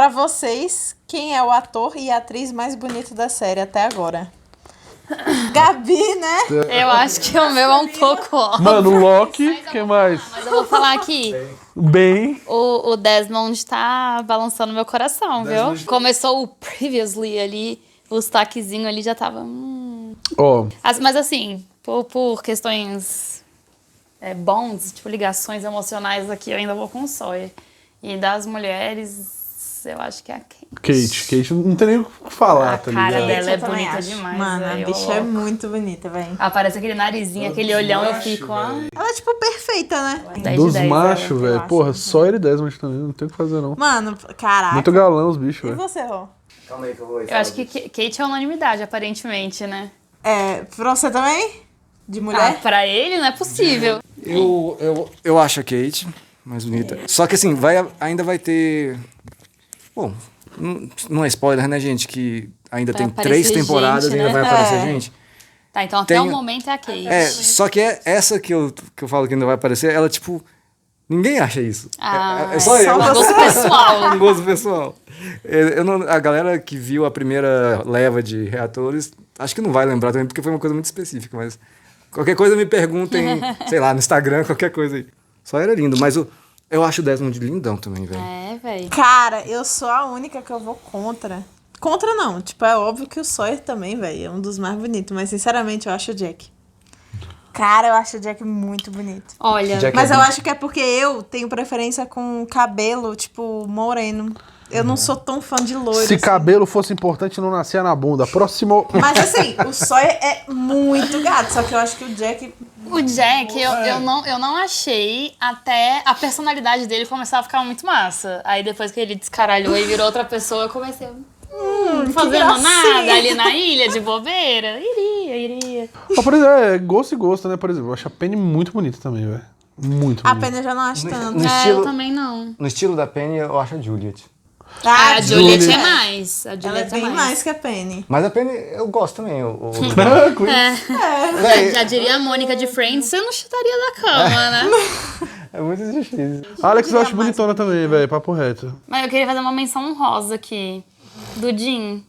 Pra vocês, quem é o ator e a atriz mais bonito da série até agora? Gabi, né? Eu acho que o meu é um pouco óbvio. Mano, o Loki, quem mais? Mas eu vou falar aqui. Bem. O Desmond tá balançando meu coração, viu? Começou o Previously ali, o sotaquezinho ali já tava... Ó, Mas assim, por questões bonds, tipo ligações emocionais aqui, eu ainda vou com o Sawyer. E das mulheres, eu acho que é a Kate. Kate não tem nem o que falar, A tá cara ligado? dela é Eu também bonita acho. demais. Mano, a velho, bicha é muito bonita, velho. Aparece aquele narizinho, aquele olhão, eu fico... Ela é, tipo, perfeita, né? 10 Dos de 10, machos, eu velho. acho. Porra, só ele e Desmond também, não tem o que fazer, não. Mano, caraca. Muito galão os bichos, E velho. você, Rô? Calma aí que eu vou... Eu acho que Kate é unanimidade, aparentemente, né? Pra você também? De Ah, mulher? pra ele não é possível. Eu acho a Kate mais bonita. Só que assim, ainda vai ter... Bom, não é spoiler, né, gente? Que ainda Vai tem aparecer 3 temporadas gente, e ainda né? vai aparecer gente. Tá, então até Tem- o momento é a Kate. Só que essa que eu falo que ainda vai aparecer, ela, tipo... Ninguém acha isso. É só eu. Gosto pessoal. Gosto pessoal. A galera que viu a primeira leva de reatores, acho que não vai lembrar também, porque foi uma coisa muito específica, mas qualquer coisa me perguntem, sei lá, no Instagram, qualquer coisa aí. Só era lindo, mas eu acho o Desmond lindão também, velho. É, velho. Cara, eu sou a única que eu vou contra. Contra não, tipo, é óbvio que o Sawyer também, velho, é um dos mais bonitos, mas sinceramente eu acho o Jack. Cara, eu acho o Jack muito bonito. Olha, Jack Mas é eu bonito. acho que é porque eu tenho preferência com cabelo, tipo, moreno. Eu não sou tão fã de loiro. Se assim. cabelo fosse importante, não nascia na bunda. Próximo. Mas assim, o Sawyer é muito gato, só que eu acho que o Jack... o Jack, eu não achei até a personalidade dele começar a ficar muito massa. Aí depois que ele descaralhou e virou outra pessoa, eu comecei... fazendo gracinha. nada ali na ilha de bobeira. Iria. Ó, por exemplo, é gosto e gosto, né? Por exemplo, eu acho a Penny muito bonita também, velho. Muito A bonita. Penny eu já não acho tanto. No Eu estilo, também não. no estilo da Penny, eu acho a Juliet. A Juliet Juliet. é mais. A Ela é Juliet bem mais que a Penny. Mas a Penny, eu gosto também. Tranquilo. Já diria a Mônica de Friends, você não chutaria da cama, né? É muito difícil. Alex eu acho bonitona também, velho. Papo reto. Mas eu queria fazer uma menção honrosa aqui. Do Jim.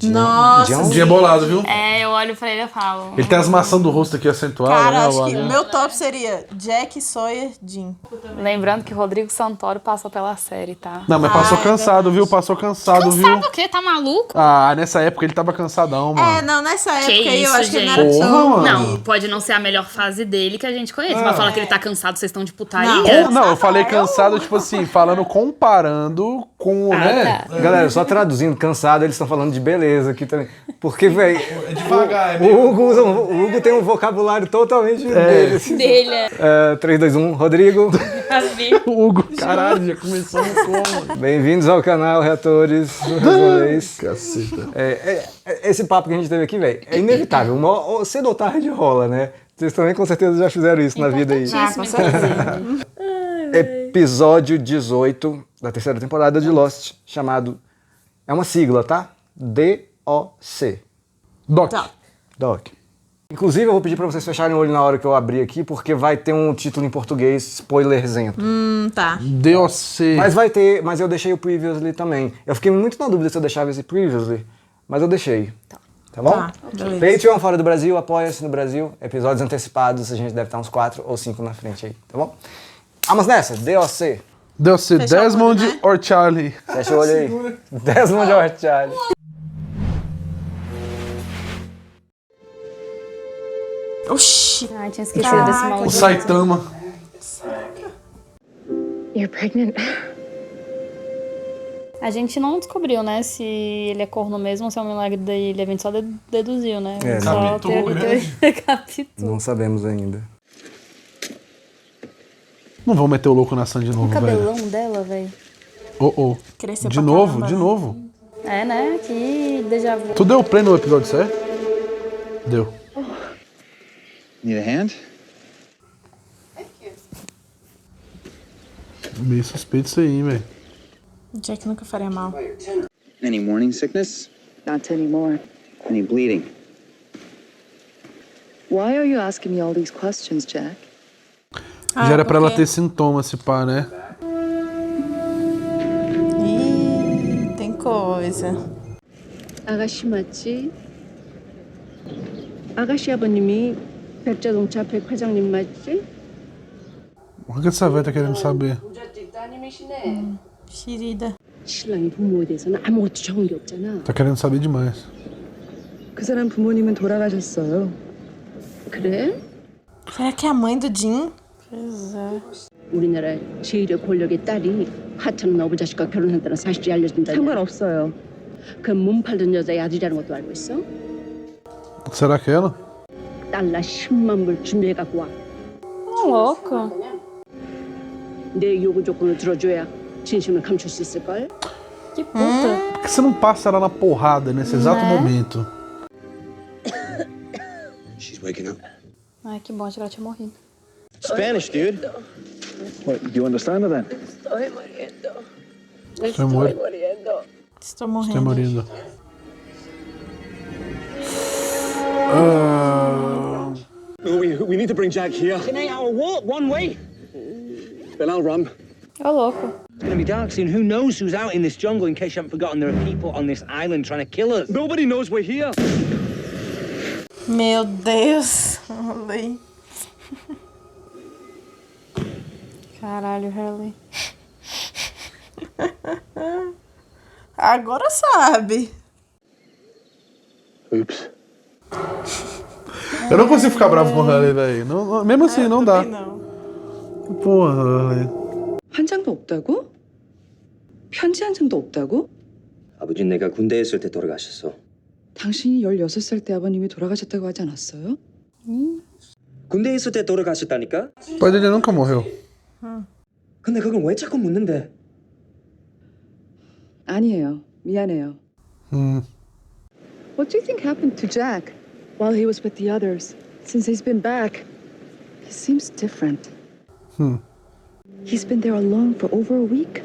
Nossa, John? Dia bolado, viu? Eu olho pra ele e falo. Ele tem as maçãs do rosto aqui acentuadas, cara, né? acho que o o meu top seria Jack, Sawyer, Jim. Lembrando que o Rodrigo Santoro passou pela série, tá? Não, mas passou é cansado, viu? Passou cansado, viu? Sabe o quê? Tá maluco? Ah, nessa época ele tava cansadão, mano. Não, nessa época Que aí eu isso, acho que ele não gente. era Porra, tão... mano. Não, pode não ser a melhor fase dele que a gente conhece, mas falar que ele tá cansado, vocês estão de putaria. Não, eu falei cansado, tipo assim, falando, comparando com, né? Tá. Galera, só traduzindo, cansado, eles estão falando de beleza aqui também. Porque, velho, É devagar, o Hugo tem um vocabulário totalmente dele. Assim. Dele, 3, 2, 1, Rodrigo. O Hugo, caralho, já começamos como? Bem-vindos ao canal Reatores do Resolês. Caceta. Esse papo que a gente teve aqui, velho, é inevitável. Cedo ou tarde rola, né? Vocês também com certeza já fizeram isso na vida aí. com certeza. Episódio 18 da terceira temporada de Lost, chamado... É uma sigla, tá? DOC. Doc. Tá. Doc. Inclusive, eu vou pedir pra vocês fecharem o olho na hora que eu abrir aqui, porque vai ter um título em português spoilerzento. Tá. DOC. Mas vai ter, mas eu deixei o previously também. Eu fiquei muito na dúvida se eu deixava esse previously, mas eu deixei. Tá bom? Tá, beleza. Patreon fora do Brasil, apoia-se no Brasil. Episódios antecipados, a gente deve estar uns 4 ou 5 na frente aí, tá bom? Vamos nessa, DOC. DOC, Fechar o Desmond olho, né? or Charlie? Fecha o olho aí. Desmond ou Charlie. Oxi. Ai, tinha esquecido desse O maldito. Saitama. You're pregnant. A gente não descobriu, né, se ele é corno mesmo ou se é um milagre da ilha. A gente só deduziu, né? É, Só Captou, né? Captou. Não sabemos ainda. Não vou meter o louco na Sandy de novo, O velho. cabelão dela, velho. Oh. Cresceu De pra novo, caramba, de né? novo. É, né? Que déjà vu. Tu deu play no episódio certo? Deu. Need a hand? Meio suspeito isso aí, velho. Jack nunca faria mal. Any morning sickness? Not anymore. Any bleeding? Why are you asking me all these questions, Jack? Já era pra ela porque- ter sintomas, se pá, né? coisa. 아가씨 맞지? 아가씨 아버님이 백자동차 백회장님 맞지? O que essa velha tá querendo saber? Xerida. 신랑이 부모에 대해서는 아무것도 적은 게 없잖아. Tá querendo saber demais. 그 사람 부모님은 돌아가셨어요. 그래? Será que é a mãe do Jim? Pois é. 우리나라 제1의 권력의 딸이 하찮은 어부자식과 결혼한다는 사실이 알려진다. 상관없어요. 그 몸 팔던 여자의 아들이라는 것도 알고 있어? Será que é ela? 달러 10만 불 준비해 갖고 와. Louco. 내 요구 조건을 들어줘야 진심을 감출 수 있을 걸. Que puta. Por que você não passa ela na porrada nesse exato momento? She's waking up. Ai, que bom, achei que ela tinha morrido. Spanish, dude. What, do you understand her then? Estou morto. Estou Estou morrendo. morrendo. We need to bring Jack here. It's an 8-hour walk, one way. Then I'll run. Ô, louco. It's gonna be dark soon. Who knows who's out in this jungle? In case you haven't forgotten, there are people on this island trying to kill us. Nobody knows we're here. Meu Deus. Olha. Caralho, Harley. Agora sabe. Oops. Eu não consigo ficar bravo com o Harley, velho. Mesmo assim, não dá. Não. Porra, Harley. 한 장도 없다고? 편지 한 장도 없다고? 아버지 내가 군대에 있을 때 돌아가셨어. 당신이 16살 때 아버님이 돌아가셨다고 하지 않았어요? 군대에 있을 때 돌아가셨다니까? O pai dele nunca morreu. 근데 그걸 왜 자꾸 묻는데? 아니에요. 미안해요. What do you think happened to Jack while he was with the others? Since he's been back, he seems different. He's been there alone for over a week.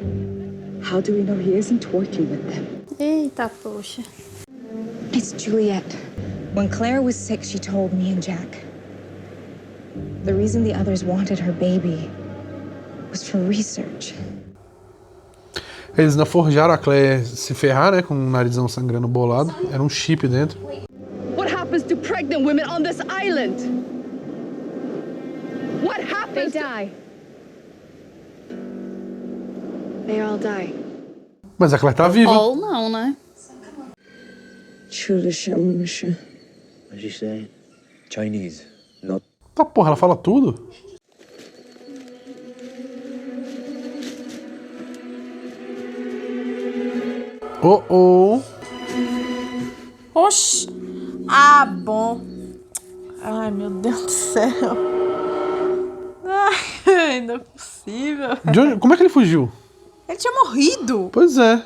How do we know he isn't working with them? Eita, poxa. It's Juliet. When Claire was sick, she told me and Jack. The reason the others wanted her baby was for research. Eles ainda forjaram a Claire se ferrar, né? Com o narizão sangrando bolado. Era um chip dentro. What happens to pregnant women on this island? What happens? They die. They all die. Mas a Claire tá viva. Ou não, né? What'd you say? Chinese. Not. Tá porra, ela fala tudo? Oh. Oxi. Ah, bom. Ai, meu Deus do céu. Ai, não é possível. Como é que ele fugiu? Ele tinha morrido. Pois é.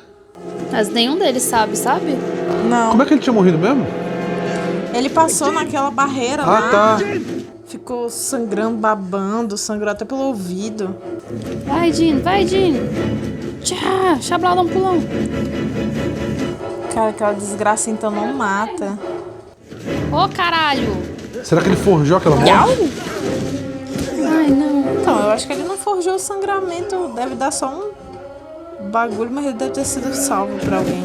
Mas nenhum deles sabe? Não. Como é que ele tinha morrido mesmo? Ele passou naquela barreira Ah, lá. tá. Ficou sangrando, babando, sangrou até pelo ouvido. Vai, Jean, vai, Jean. Tchá, chablau, dá um pulão. Cara, aquela desgraça então não mata. Ô, caralho. Será que ele forjou aquela morte? Ai, não. Então, eu acho que ele não forjou o sangramento. Deve dar só um bagulho, mas ele deve ter sido salvo por alguém.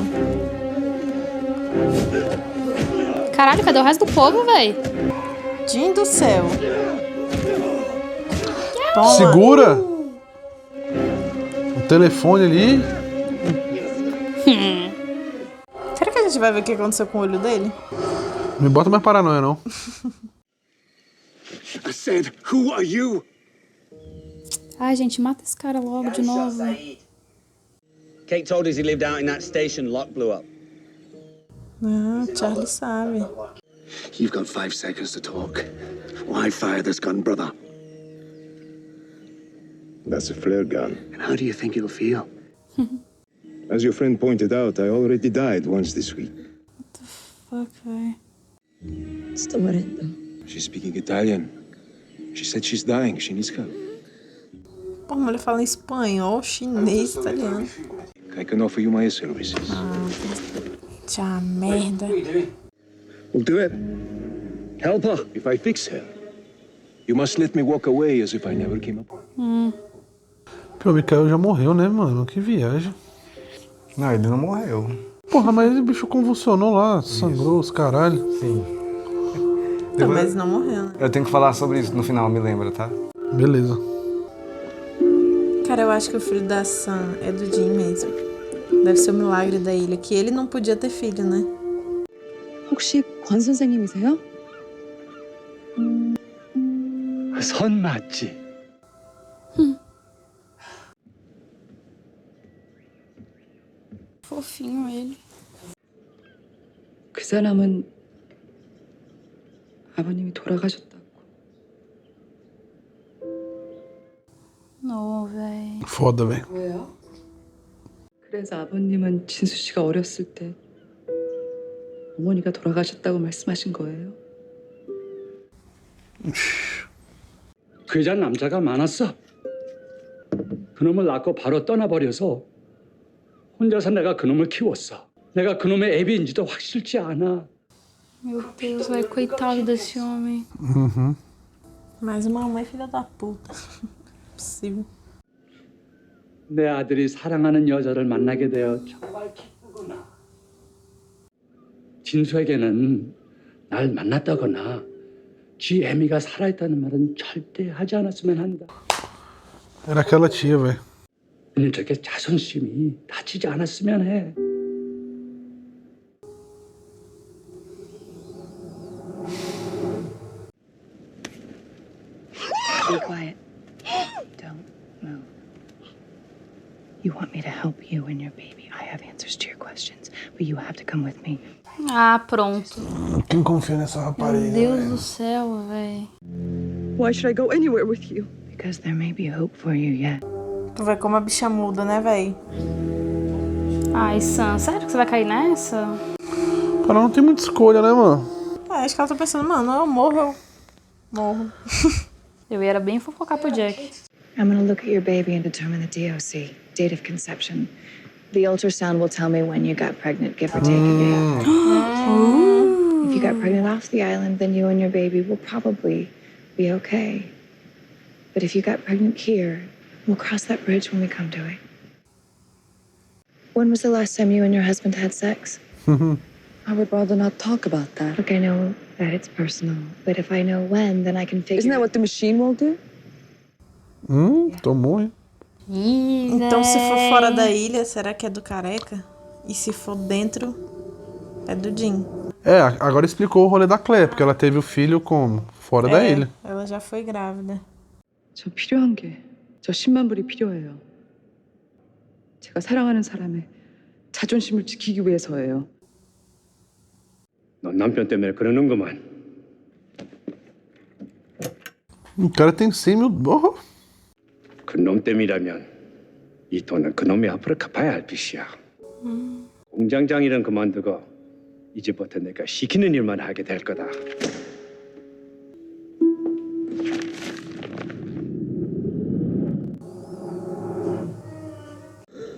Caralho, cadê o resto do povo, véi? Jean do céu. Toma. Segura! O telefone ali. Será que a gente vai ver o que aconteceu com o olho dele? Me bota mais paranoia, não. I said, who are you? Ai, gente, mata esse cara logo de novo. Kate told us he lived out in that station. Lock blew up. Ah, Charlie sabe. You've got 5 seconds to talk. Why fire this gun, brother? That's a flare gun. And how do you think it'll feel? As your friend pointed out, I already died once this week. Fuck, véi. Sto morendo. She's speaking Italian. She said she's dying. She needs help. Pô, a mulher fala em espanhol, chinês, italiano. I can offer you my services. Tchau, merda. We'll do it. Help her. If I fix her, you must let me walk away as if I never came up. Pô, o Mikael já morreu, né, mano? Que viagem. Não, ele não morreu. Pô, Porra, mas o bicho convulsionou lá, sangrou os caralho. Sim. Então, mas não morreu, né? Eu tenho que falar sobre isso no final, me lembra, tá? Beleza. Cara, eu acho que o filho da Sam é do Jim mesmo. Deve ser o milagre da ilha, que ele não podia ter filho, né? 혹시 권 선생님이세요? 선 맞지? Fofinho ele. 그 사람은 아버님이 돌아가셨다고. Não, véi. Foda, velho. 왜요? 그래서 아버님은 진수 씨가 어렸을 때 어머니가 돌아가셨다고 말씀하신 거예요? 그 여자 남자가 많았어. 그놈을 낳고 바로 떠나버려서 혼자서 내가 그놈을 키웠어. 내가 그놈의 애비인지도 확실치 않아. Meu Deus, velho, coitado desse homem. Uhum. Mais uma mãe filha da puta. Possível. 내 아들이 사랑하는 여자를 만나게 되어 정말 기쁘구나. 진수에게는 날 만났다거나 쥐 애미가 살아있다는 말은 절대 하지 않았으면 한다. Era aquela tia, velho. 녀석의 자존심이 다치지 않았으면 해. Be quiet. Don't move. You want me to help you and your baby. I have answers to your questions, but you have to come with me. Ah, pronto. Quem confia nessa rapariga? Meu Deus do céu, véi. Why should I go anywhere with you? Because there may be hope for you yet. Tu vê como a bicha muda, né, véi? Ai, Sam, sério que você vai cair nessa? Ela não tem muita escolha, né, mano? É, acho que ela tá pensando, mano, eu morro. Eu ia era bem fofocar pro Jack. I'm gonna look at your baby and determine the DOC, date of conception. The ultrasound will tell me when you got pregnant, give or take a day. If you got pregnant off the island, then you and your baby will probably be okay. But if you got pregnant here, we'll cross that bridge when we come to it. When was the last time you and your husband had sex? I would rather not talk about that. Look, I know that it's personal, but if I know when, then I can figure... Isn't that what the machine will do? Tomou, hein? Então, se for fora da ilha, será que é do careca? E se for dentro, é do Jim. É, agora explicou o rolê da Claire, porque ela teve o filho como? Fora da ilha. Ela já foi grávida. 저 필요한 게 저 10만 불이 필요해요. 제가 사랑하는 사람의 자존심을 지키기 위해서예요. 넌 남편 때문에 그러는구만. O cara tem 100 mil... Oh. 그놈 때문이라면 이 돈은 그놈이 앞으로 갚아야 할 빚이야. 공장장 일은 그만두고 이제부터 내가 시키는 일만 하게 될 거다.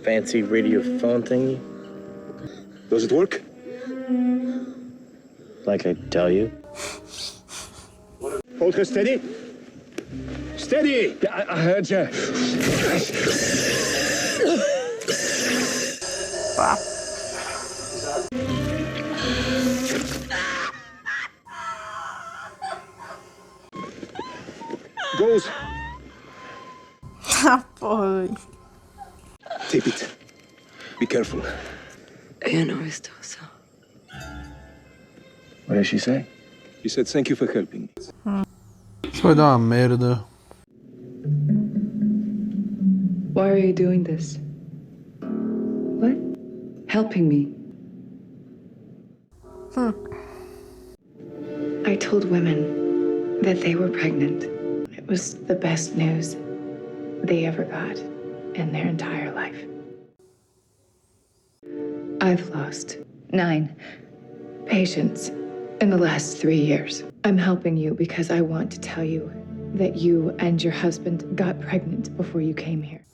Fancy radio phone thingy? Does it work? Like I tell you? Hold her steady. Steady! Yeah, I heard you. Goes. Ah, porra. Tape it. Be careful. Eu não estou só. What did she say? She said thank you for helping. Isso vai dar uma merda. Why are you doing this? What? Helping me. I told women that they were pregnant. It was the best news they ever got in their entire life. I've lost 9 patients in the last 3 years. I'm helping you because I want to tell you that you and your husband got pregnant before you came here.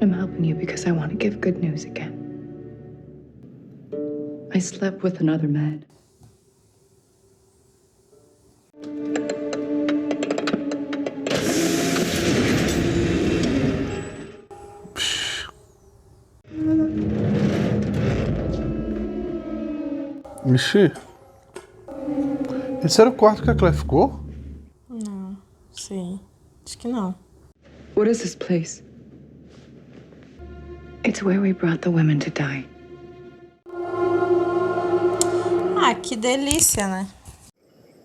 I'm helping you because I want to give good news again. I slept with another man. Ixi. Esse era o quarto que a Claire ficou? Não, sei. Acho que não. What is this place? It's where we brought the women to die. Ah, que delícia, né?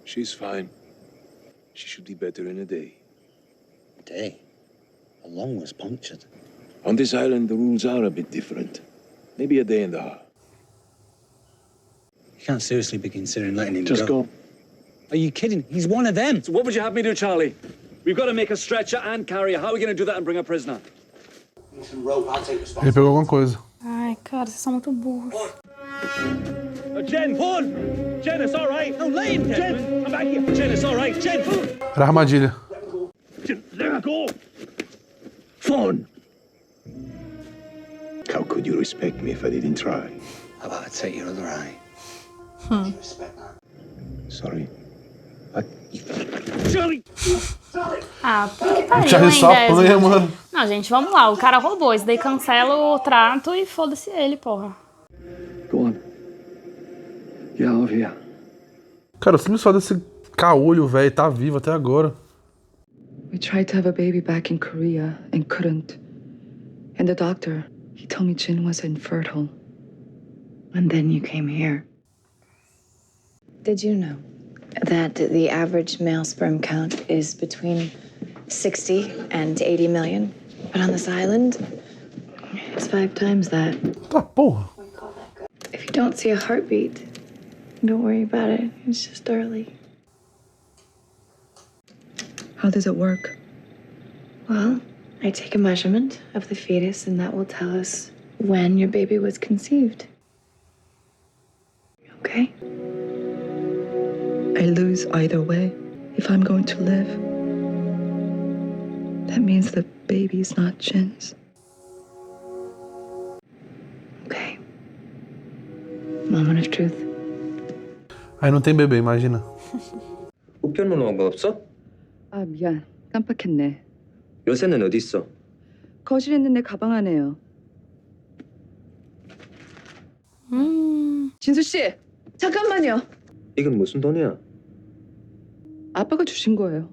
She's fine. She should be better in a day. A day? A lung was punctured. On this island, the rules are a bit different. Maybe a day and a half. You can't seriously be considering letting him Just go. Are you kidding? He's one of them. So what would you have me do, Charlie? We've got to make a stretcher and carry her. How are we going to do that and bring a prisoner? Some rope, I'll take Ele responsibility. pegou alguma coisa. Ai, cara, vocês são muito burros. Jen, Paul! Jen, it's all right. No, lay him, Jen, come back here. Jen, it's all right. Jen, Era armadilha. Jen, let go. Fawn! How could you respect me if I didn't try? How about I take your other eye? Hmm. Respect that. Sorry. Charlie! Ah, puta que pariu, Charlie hein, só Desmond? apanha, mano. Não, gente, vamos lá. O cara roubou. Isso daí cancela o trato e foda-se ele, porra. Go on. Get out of here. Cara, o simples fato desse caolho, velho, tá vivo até agora. We tried to have a baby back in Korea and couldn't. And the doctor, he told me Jin was infertile. And then you came here. Did you know that the average male sperm count is between 60 and 80 million? But on this island, it's 5 times that. Tá porra. If you don't see a heartbeat, don't worry about it. It's just early. How does it work? Well, I take a measurement of the fetus, and that will tell us when your baby was conceived. Okay? I lose either way. If I'm going to live, that means the baby's not Jin's. Okay. Moment of truth. Aí não tem bebê, imagina. 우편물 넣은 건 없어? 아, 미안. 깜빡했네. 요새는 어디 있어? 거실에 있는 내 가방 안에요. 진수 씨, 잠깐만요. 이건 무슨 돈이야? 아빠가 주신 거예요.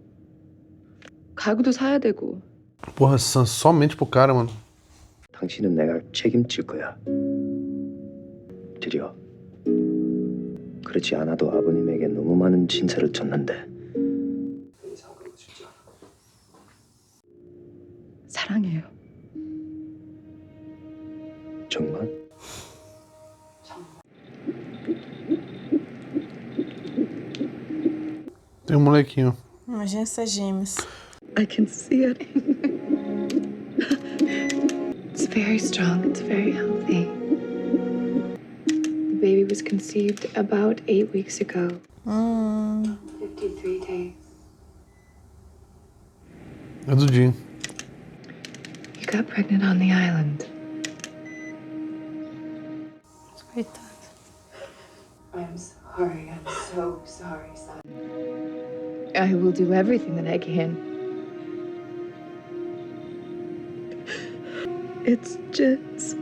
가구도 사야 되고. Porra, somente pro cara, mano. 당신은 내가 책임질 거야. 드려. 그렇지 않아도 아버님에게 너무 많은 진사를 쳤는데. 사랑해요. 정말? Tem um molequinho. Imagina ser gêmeos. I can see it. It's very strong. It's very healthy. The baby was conceived about 8 weeks ago. 53 days. É do Jin. You got pregnant on the island. Coitado. I'm sorry. I'm so sorry, son. I will do everything that I can. It's Jin's.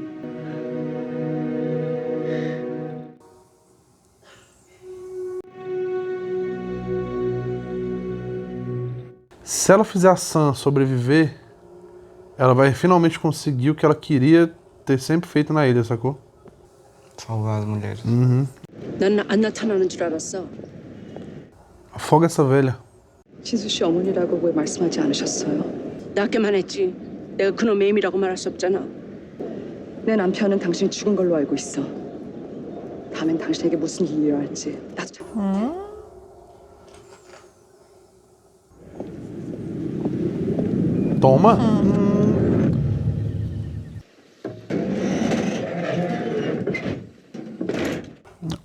Se ela fizer a Sam sobreviver, ela vai finalmente conseguir o que ela queria ter sempre feito na ilha, sacou? Salvar as mulheres. Uhum. 난 안 나타나는 줄 알았어. Afoga essa velha. 진수 씨 어머니라고 왜 말씀하지 않으셨어요? 낳기만 했지. 내가 그놈의 애미라고 말할 수 없잖아. 내 남편은 당신이 죽은 걸로 알고 있어. 다음엔 당신에게 무슨 일이 일어날지 나도 잘 Toma.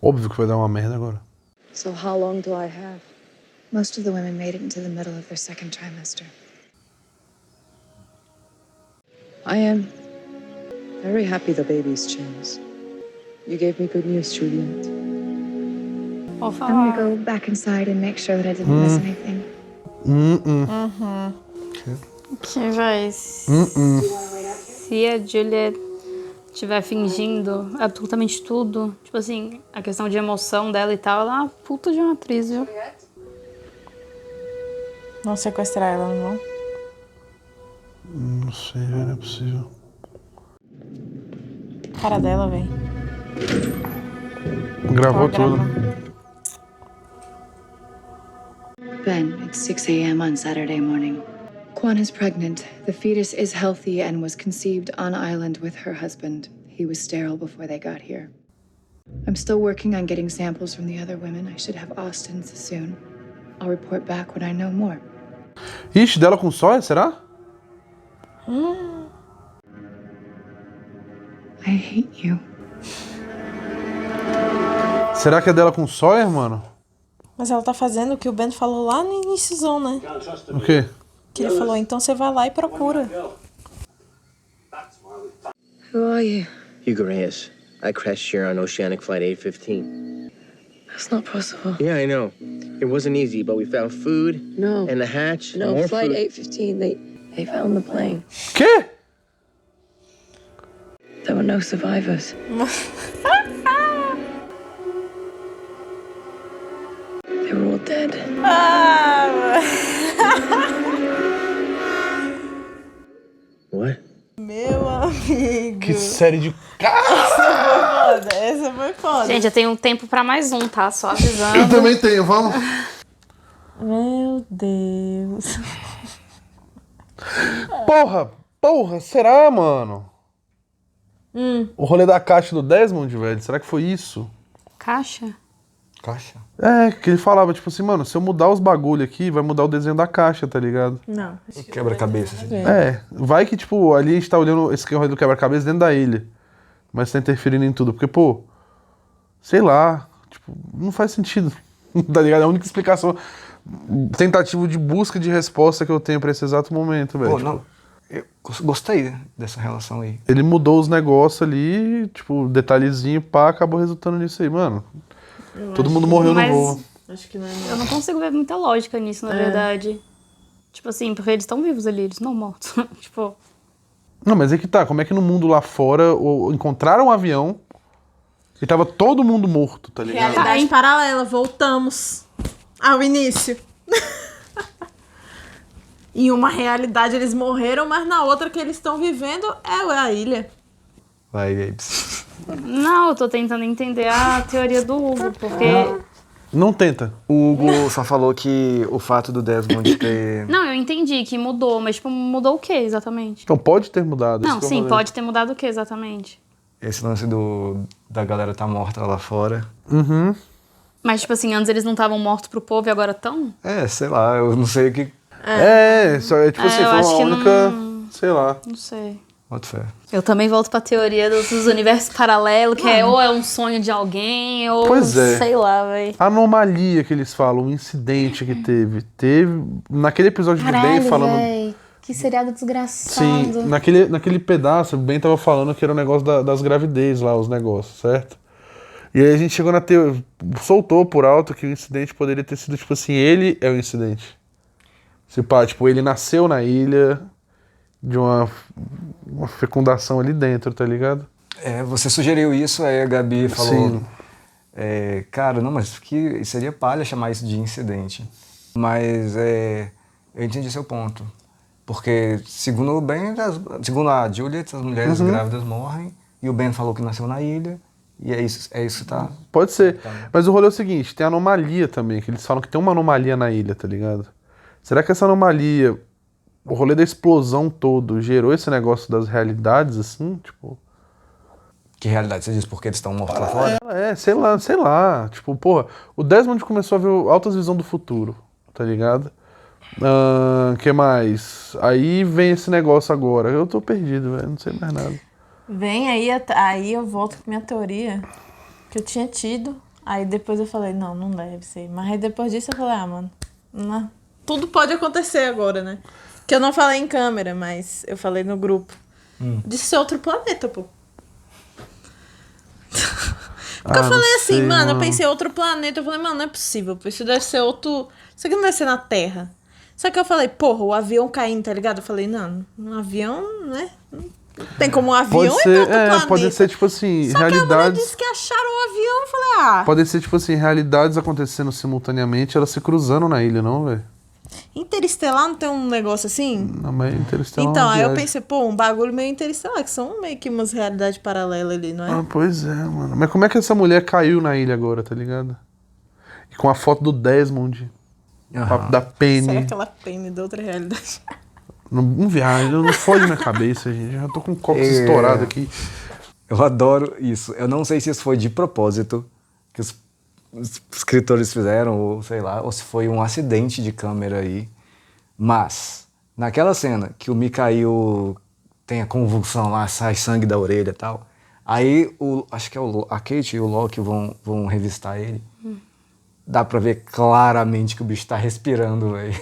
Óbvio que vai dar uma merda agora. So how long do I have? Most of the women made it into the middle of their second trimester. I am very happy the baby's Jin's. You gave me good news, Juliet. Vou I'm falar. gonna go back inside and make sure that I didn't miss anything. Que vai. Se a Juliet estiver fingindo absolutamente tudo, tipo assim, a questão de emoção dela e tal, ela é uma puta de uma atriz, viu? Vão sequestrar ela, não vão? Não sei, velho, não é possível. Cara dela, velho. Gravou Ela tudo. gravou. Ben, it's 6 a.m. on Saturday morning. Kwan is pregnant. The fetus is healthy and was conceived on island with her husband. He was sterile before they got here. I'm still working on getting samples from the other women. I should have Austin's soon. I'll report back when I know more. Ixi, dela com Sawyer, será? I hate you. Será que é dela com Sawyer, mano? Mas ela tá fazendo o que o Ben falou lá no iníciozão, né? O quê? Que ele falou, então você vai lá e procura. Who are you? Hugo Reyes. I crashed here on Oceanic Flight 815. That's not possible. Yeah, I know. It wasn't easy, but we found food. No. And the hatch. No, more flight food. 815, they found the plane. Quê? There were no survivors. They were all dead. What? Meu amigo. Que série de... Essa foi foda. Gente, eu tenho um tempo pra mais um, tá? Só avisando. Eu também tenho, vamos. Meu Deus. Porra, será, mano? O rolê da caixa do Desmond, velho, será que foi isso? Caixa? Caixa? É, que ele falava, tipo assim, mano, se eu mudar os bagulho aqui, vai mudar o desenho da caixa, tá ligado? Não. Quebra-cabeça, assim. É, vai que, tipo, ali a gente tá olhando esse rolê do quebra-cabeça dentro da ilha. Mas tá interferindo em tudo. Porque, pô, sei lá, tipo, não faz sentido, tá ligado? É a única explicação, tentativa de busca de resposta que eu tenho pra esse exato momento, velho. Pô, Tipo, não. Eu gostei dessa relação aí. ele mudou os negócios ali, tipo, detalhezinho, pá, acabou resultando nisso aí, mano. Todo mundo morreu no voo. Acho que não é Eu não consigo ver muita lógica nisso, na verdade. Tipo assim, porque eles estão vivos ali, eles não mortos. Tipo... Não, mas é que tá, como é que no mundo lá fora encontraram um avião e tava todo mundo morto, tá ligado? Realidade paralela, voltamos ao início. Em uma realidade eles morreram, mas na outra que eles estão vivendo é a ilha. Vai, Gabes. Não, eu tô tentando entender a teoria do Hugo, porque... Não tenta. O Hugo só falou que o fato do Desmond ter... Não, eu entendi que mudou, mas tipo, mudou o que exatamente? Então pode ter mudado. Não, isso que eu sim, falei. pode ter mudado o que exatamente? Esse lance da galera tá morta lá fora. Uhum. Mas tipo assim, antes eles não estavam mortos pro povo e agora estão? É, sei lá, eu não sei o que... Só é tipo assim, eu foi acho uma que única, não... sei lá. Não sei. Boto fé. Eu também volto pra teoria dos universos paralelos, que é ou é um sonho de alguém, ou Pois é. sei lá, velho. Anomalia que eles falam, um incidente que teve. Teve naquele episódio do Ben falando... véi, que seriado desgraçado. Sim, naquele pedaço, o Ben tava falando que era o negócio das gravidez lá, os negócios, certo? E aí a gente chegou na teoria, soltou por alto que o incidente poderia ter sido, tipo assim, ele é o incidente. Se pá, tipo, ele nasceu na ilha de uma fecundação ali dentro, tá ligado? É, você sugeriu isso, aí a Gabi falou... Sim. Cara, não, mas que seria palha chamar isso de incidente. Mas eu entendi seu ponto. Porque, segundo o Ben, segundo a Juliet, as mulheres grávidas morrem, e o Ben falou que nasceu na ilha, e é isso, tá? Pode ser. Mas o rolê é o seguinte, tem anomalia também, que eles falam que tem uma anomalia na ilha, tá ligado? Será que essa anomalia, o rolê da explosão todo, gerou esse negócio das realidades, assim, tipo... Que realidade? Você diz porque eles estão mortos lá fora? Sei lá. Tipo, porra, o Desmond começou a ver altas visão do futuro, tá ligado? Que mais? Aí vem esse negócio agora. Eu tô perdido, velho, não sei mais nada. Vem aí eu volto com minha teoria que eu tinha tido. Aí depois eu falei, não deve ser. Mas aí depois disso eu falei, mano, não, tudo pode acontecer agora, né? Que eu não falei em câmera, mas eu falei no grupo. De ser outro planeta, pô. Porque eu falei assim, sei, mano, eu pensei outro planeta. Eu falei, mano, não é possível, pô. Isso deve ser outro... Isso aqui não deve ser na Terra. Só que eu falei, porra, o avião caindo, tá ligado? Eu falei, não, um avião, né? Tem como um avião Pode em outro ser, planeta. pode ser tipo assim, Só que a mulher realidades. disse que acharam um avião. Eu falei, Pode ser tipo assim, realidades acontecendo simultaneamente, elas se cruzando na ilha, não, velho? Interestelar não tem um negócio assim? Não, mas Interestelar. Então, é uma aí eu viagem. pensei, pô, um bagulho meio interestelar, que são meio que umas realidades paralelas ali, não é? Ah, pois é, mano. Mas como é que essa mulher caiu na ilha agora, tá ligado? E com a foto do Desmond, papo da Penny. Será que ela Penny de outra realidade? Não viaja, não foge minha cabeça, gente. Já tô com o copo estourado aqui. Eu adoro isso. Eu não sei se isso foi de propósito que os escritores fizeram, ou sei lá, ou se foi um acidente de câmera aí. Mas, naquela cena que o Mikhail tem a convulsão lá, sai sangue da orelha e tal, aí acho que é a Kate e o Loki vão revistar ele. Dá pra ver claramente que o bicho tá respirando, velho.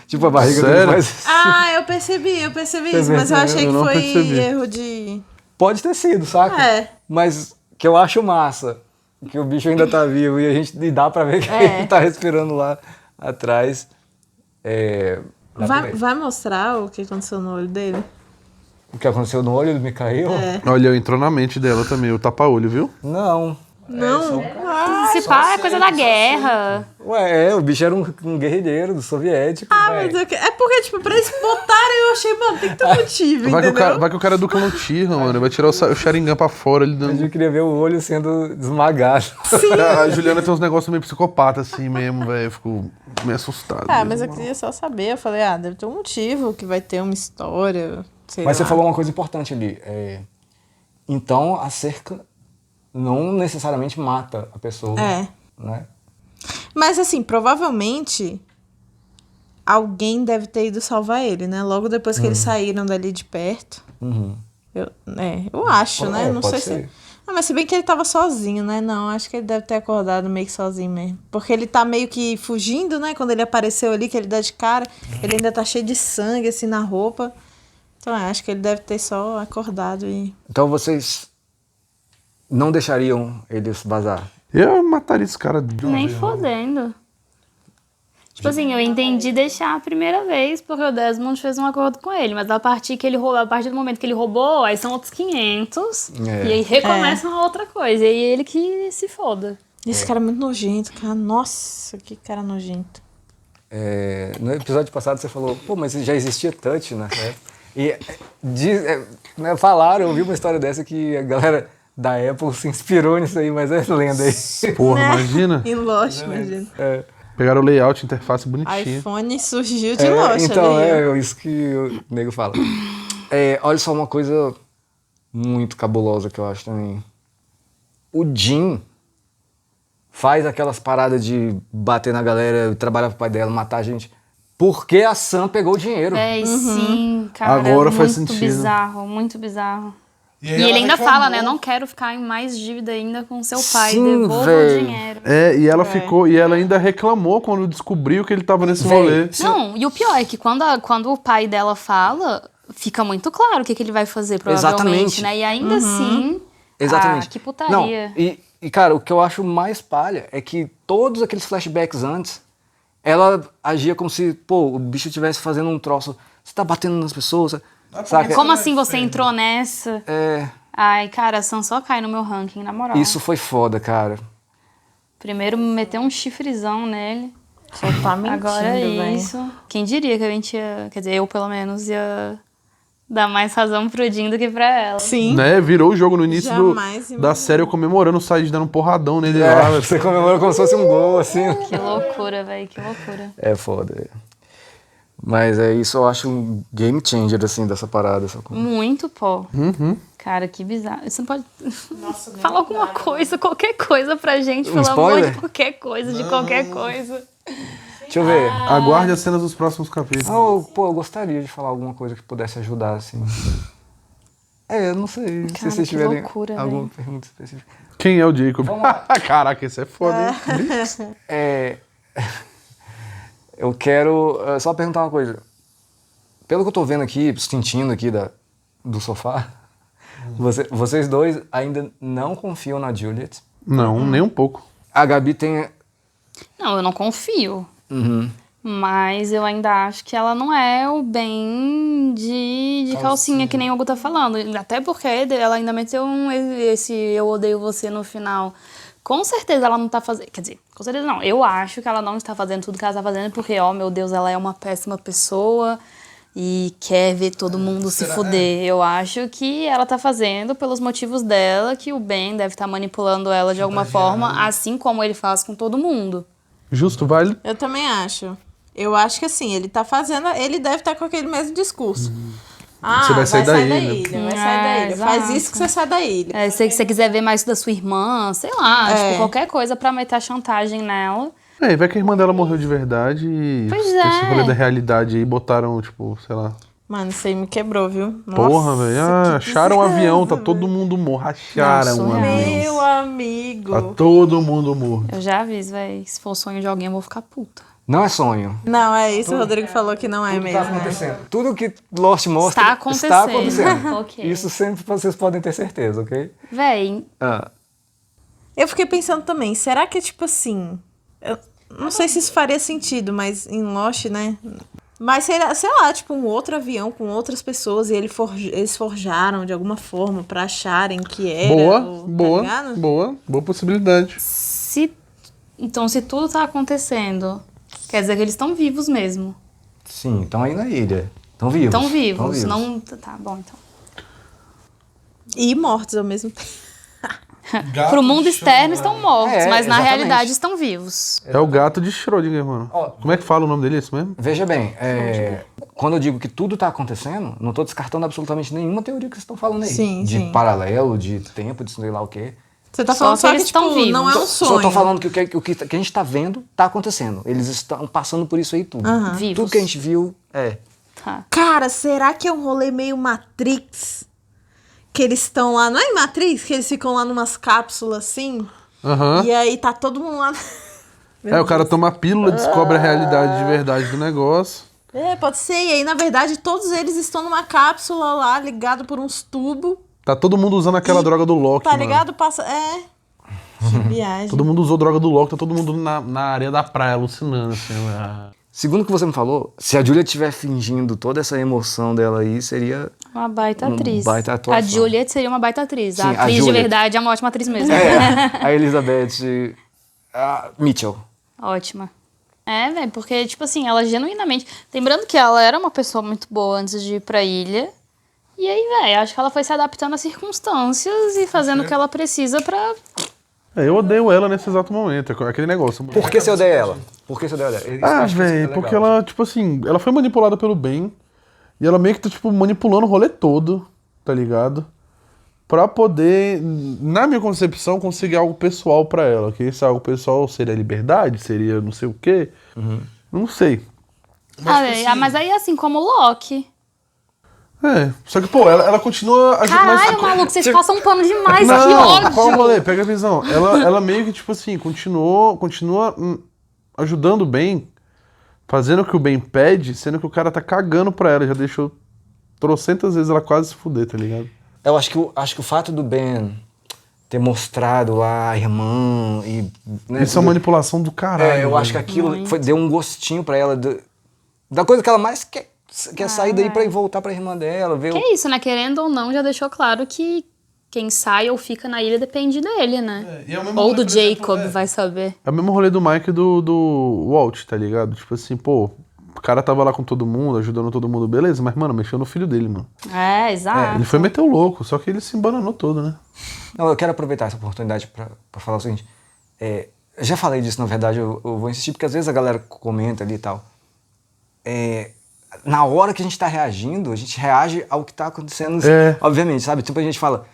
Tipo, a barriga dele faz... Ah, eu percebi isso, mas eu achei que foi percebi. erro de... Pode ter sido, saca? É. Mas que eu acho massa, que o bicho ainda tá vivo e dá pra ver que ele tá respirando lá atrás. Vai mostrar o que aconteceu no olho dele? O que aconteceu no olho do Mikhail? Olha, entrou na mente dela também, o tapa-olho, viu? Não. Não. Se pá, é coisa da guerra. Ué, o bicho era um guerrilheiro do soviético. Mas é porque, tipo, pra eles botarem, eu achei, mano, tem que ter um motivo, entendeu? Vai que o cara é do Clã Tira, mano. Vai tirar o Sharingan pra fora. Eu queria ver o olho sendo esmagado. Sim. A Juliana tem uns negócios meio psicopata assim mesmo, velho. Eu fico meio assustado. Mas eu queria só saber. Eu falei, deve ter um motivo, que vai ter uma história, sei Mas lá. você falou uma coisa importante ali. Então, a cerca não necessariamente mata a pessoa. Né? Mas assim, provavelmente alguém deve ter ido salvar ele, né? Logo depois que eles saíram dali de perto. Eu acho, né? Não sei se... mas se bem que ele tava sozinho, né? Não, acho que ele deve ter acordado meio que sozinho mesmo. Porque ele tá meio que fugindo, né? Quando ele apareceu ali, que ele dá de cara, ele ainda tá cheio de sangue, assim, na roupa. Então, acho que ele deve ter só acordado e... Então, vocês não deixariam eles vazar? Eu mataria esse cara de uma Nem vez. fodendo. Tipo assim, eu entendi deixar a primeira vez, porque o Desmond fez um acordo com ele, mas a partir do momento que ele roubou, aí são outros 500, e aí recomeça uma outra coisa, e aí ele que se foda. Esse cara é muito nojento, cara. Nossa, que cara nojento. No episódio passado você falou, pô, mas já existia touch, né? E falaram, eu ouvi uma história dessa que a galera da Apple se inspirou nisso aí, mas é lenda aí. Porra, imagina. Em Lost, imagina. Pegaram o layout, interface bonitinha. iPhone surgiu de Lost. Então, ali, isso que o nego fala. Olha só uma coisa muito cabulosa que eu acho também. O Jim faz aquelas paradas de bater na galera, trabalhar pro pai dela, matar a gente, porque a Sam pegou o dinheiro. Sim, cara, Agora muito faz sentido. Bizarro, muito bizarro. E E aí ele ela ainda reclamou. fala, né? Eu não quero ficar em mais dívida ainda com seu pai. Sim, Devolva véi. o dinheiro. E ela ficou, e ela ainda reclamou quando descobriu que ele tava nesse Véi, rolê. Não, e o pior é que quando o pai dela fala, fica muito claro o que ele vai fazer, provavelmente, Exatamente. né? E ainda assim, Exatamente. que putaria. Não, e, cara, o que eu acho mais palha é que todos aqueles flashbacks antes, ela agia como se, pô, o bicho estivesse fazendo um troço. Você tá batendo nas pessoas, saca? Como assim você entrou nessa? Ai, cara, a Sam só cai no meu ranking, na moral. Isso foi foda, cara. Primeiro meteu um chifrezão nele. Só tá mentindo, Agora velho. isso. Quem diria que a gente ia... Quer dizer, eu pelo menos ia dar mais razão pro Jim do que pra ela. Sim. Né? Virou o jogo no início Jamais da série, eu comemorando o Said dando um porradão nele lá. Você comemora como se fosse um gol, assim. Que loucura, velho, que loucura. É foda. Mas isso eu acho um game changer, assim, dessa parada. Muito, pô. Cara, que bizarro. Você não pode falar alguma coisa, qualquer coisa pra gente, pelo amor de qualquer coisa, de qualquer coisa. Deixa eu ver. Aguarde as cenas dos próximos capítulos. Eu gostaria de falar alguma coisa que pudesse ajudar, assim. Eu não sei. Cara, se vocês que tiverem loucura, alguma pergunta específica. Quem é o Jacob? Caraca, esse é foda, hein? Eu quero só perguntar uma coisa. Pelo que eu tô vendo aqui, sentindo aqui do sofá, vocês dois ainda não confiam na Juliet. Não, nem um pouco. A Gabi tem... Não, eu não confio. Mas eu ainda acho que ela não é o bem de calcinha, que nem o Hugo tá falando. Até porque ela ainda meteu esse eu odeio você no final. Com certeza ela não tá fazendo... Quer dizer, com certeza não. Eu acho que ela não está fazendo tudo que ela tá fazendo porque, meu Deus, ela é uma péssima pessoa e quer ver todo mundo se fuder. Eu acho que ela tá fazendo pelos motivos dela, que o Ben deve estar manipulando ela de alguma forma, assim como ele faz com todo mundo. Justo, válido. Eu também acho. Eu acho que assim, ele tá fazendo... Ele deve estar com aquele mesmo discurso. Você vai sair da ilha. Vai sair da ilha. Exato. Faz isso que você sai da ilha. Se você quiser ver mais da sua irmã, sei lá, tipo, qualquer coisa pra meter a chantagem nela. E vai que a irmã dela morreu de verdade e Pois esse rolê da realidade aí botaram, tipo, sei lá. Mano, isso aí me quebrou, viu? Porra, velho. Acharam um avião, tá todo mundo morto. Acharam um avião. Meu amigo. Tá todo mundo morto. Eu já aviso, velho. Se for sonho de alguém, eu vou ficar puta. Não é sonho. Não, é isso. O Rodrigo falou que não é mesmo. Tá acontecendo. Tudo que Lost mostra Está acontecendo. Está acontecendo. Ok. Isso sempre vocês podem ter certeza, ok? Véi. Eu fiquei pensando também, será que, tipo assim... Eu não sei se isso faria sentido, mas em Lost, né? Mas sei lá, tipo um outro avião com outras pessoas e eles forjaram de alguma forma pra acharem que era. Boa possibilidade. Então, se tudo tá acontecendo, quer dizer que eles estão vivos mesmo. Sim, estão aí na ilha. Estão vivos. Estão vivos. Não... Tá bom, então. E mortos ao mesmo tempo. Pro mundo externo estão mortos, mas na exatamente. realidade estão vivos. É o gato de Schrödinger, mano. Como é que fala o nome dele, é isso mesmo? Veja bem, quando eu digo que tudo tá acontecendo, não tô descartando absolutamente nenhuma teoria que vocês estão falando aí. Sim. paralelo, de tempo, de sei lá o quê. Você tá falando só que eles estão vivos. não é um sonho. Só tô falando que o que a gente tá vendo tá acontecendo. Eles estão passando por isso aí tudo. Vivos. Tudo que a gente viu Cara, será que é um rolê meio Matrix? Que eles estão lá... Não é em Matrix? Que eles ficam lá numas cápsulas assim? E aí tá todo mundo lá... O cara toma a pílula, descobre a realidade de verdade do negócio. Pode ser. E aí, na verdade, todos eles estão numa cápsula lá, ligado por uns tubos. Tá todo mundo usando aquela droga do Loki, Tá mano. ligado? Que viagem. Todo mundo usou droga do Loki, tá todo mundo na areia da praia, alucinando, assim. Segundo o que você me falou, se a Julia estiver fingindo toda essa emoção dela aí, seria... Uma baita atriz. Baita atuação. A Juliet seria uma baita atriz. Sim, a atriz de verdade é uma ótima atriz mesmo. A Elizabeth Mitchell. Ótima. Velho, porque, tipo assim, ela genuinamente... Lembrando que ela era uma pessoa muito boa antes de ir pra ilha. E aí, velho, acho que ela foi se adaptando às circunstâncias e fazendo o que ela precisa pra... Eu odeio ela nesse exato momento, aquele negócio. Por que você odeia ela? Por que você odeia ela? Velho, porque ela, tipo assim, ela foi manipulada pelo Ben e ela meio que tá, tipo, manipulando o rolê todo, tá ligado? Pra poder, na minha concepção, conseguir algo pessoal pra ela. Que esse algo pessoal seria liberdade, seria não sei o quê. Não sei. Mas aí assim como o Loki. Só que, pô, ela continua... Caralho, maluco, vocês passam um pano demais, que ódio! Qual o rolê? Pega a visão. Ela meio que, tipo assim, continua ajudando o Ben, fazendo o que o Ben pede, sendo que o cara tá cagando pra ela, já deixou trocentas vezes ela quase se fuder, tá ligado? Eu acho que o fato do Ben ter mostrado lá a irmã e... Né, isso é uma manipulação do caralho. Eu acho que aquilo deu um gostinho pra ela da coisa que ela mais quer sair daí pra ir voltar pra irmã dela. Ver que é isso, né? Querendo ou não, já deixou claro que quem sai ou fica na ilha depende dele, né? Ou do Jacob, vai saber. É o mesmo rolê do Mike e do Walt, tá ligado? Tipo assim, pô, o cara tava lá com todo mundo, ajudando todo mundo, beleza, mas, mano, mexeu no filho dele, mano. Exato. Ele foi meter o louco, só que ele se embananou todo, né? Não, eu quero aproveitar essa oportunidade pra falar o seguinte. Eu já falei disso, na verdade, eu vou insistir, porque às vezes a galera comenta ali e tal. Na hora que a gente tá reagindo, a gente reage ao que tá acontecendo, obviamente, sabe? Tipo, a gente fala,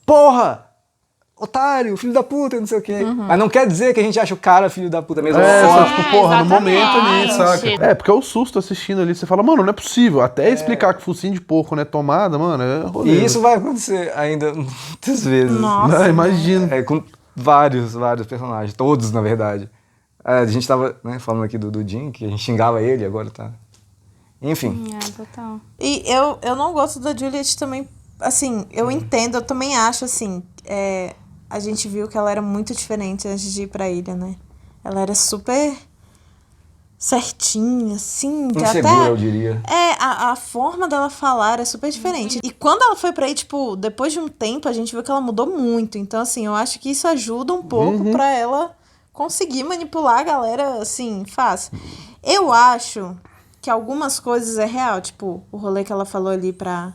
porra, otário, filho da puta, não sei o quê. Mas não quer dizer que a gente acha o cara filho da puta mesmo. Só tipo, porra, no momento ali, saca? Porque é o susto assistindo ali, você fala, mano, não é possível. Até explicar que focinho de porco não é tomada, mano, é rolê. E isso vai acontecer ainda muitas vezes. Nossa. Imagina. Com vários personagens, todos, na verdade. A gente tava falando aqui do Jim, que a gente xingava ele, agora tá... Enfim. Total. E eu não gosto da Juliet também, assim, eu entendo, eu também acho, assim, a gente viu que ela era muito diferente antes de ir pra ilha, né? Ela era super certinha, assim. Que Insegura, até, eu diria. a forma dela falar é super diferente. E quando ela foi pra aí, tipo, depois de um tempo, a gente viu que ela mudou muito. Então, assim, eu acho que isso ajuda um pouco pra ela conseguir manipular a galera, assim, fácil. Eu acho que algumas coisas é real. Tipo, o rolê que ela falou ali pra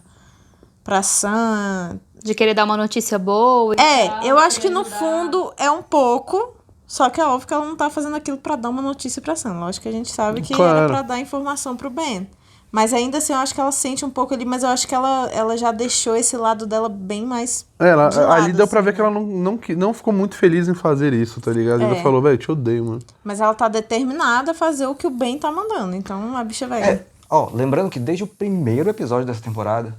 Sam. De querer dar uma notícia boa. Eu acho que no fundo é um pouco... Só que é óbvio que ela não tá fazendo aquilo pra dar uma notícia pra Sam. Lógico que a gente sabe que era pra dar informação pro Ben. Mas ainda assim, eu acho que ela sente um pouco ali, mas eu acho que ela já deixou esse lado dela bem mais de lado, ali deu pra assim, ver que ela não ficou muito feliz em fazer isso, tá ligado? Ela falou, velho, te odeio, mano. Mas ela tá determinada a fazer o que o Ben tá mandando. Então a bicha vai... Lembrando que desde o primeiro episódio dessa temporada,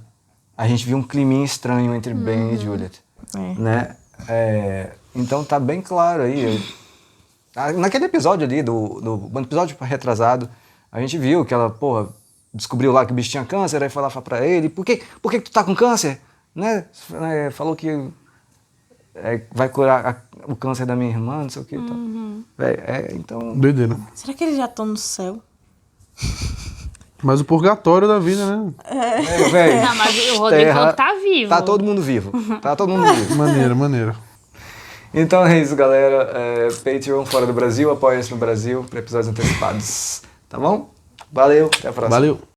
a gente viu um climinha estranho entre Ben e Juliet. Né? Então tá bem claro aí. Naquele episódio ali, do episódio retrasado, a gente viu que ela, descobriu lá que o bicho tinha câncer, aí foi lá pra ele, por que tu tá com câncer? Né? Falou que vai curar o câncer da minha irmã, não sei o que. Então... Doideira. Será que eles já estão no céu? Mas o purgatório da vida, né? Velho. Não, mas o Rodrigo falou que tá vivo. Tá todo mundo vivo. Maneiro. Então é isso, galera. Patreon fora do Brasil, apoia-se no Brasil para episódios antecipados. Tá bom? Valeu, até a próxima. Valeu.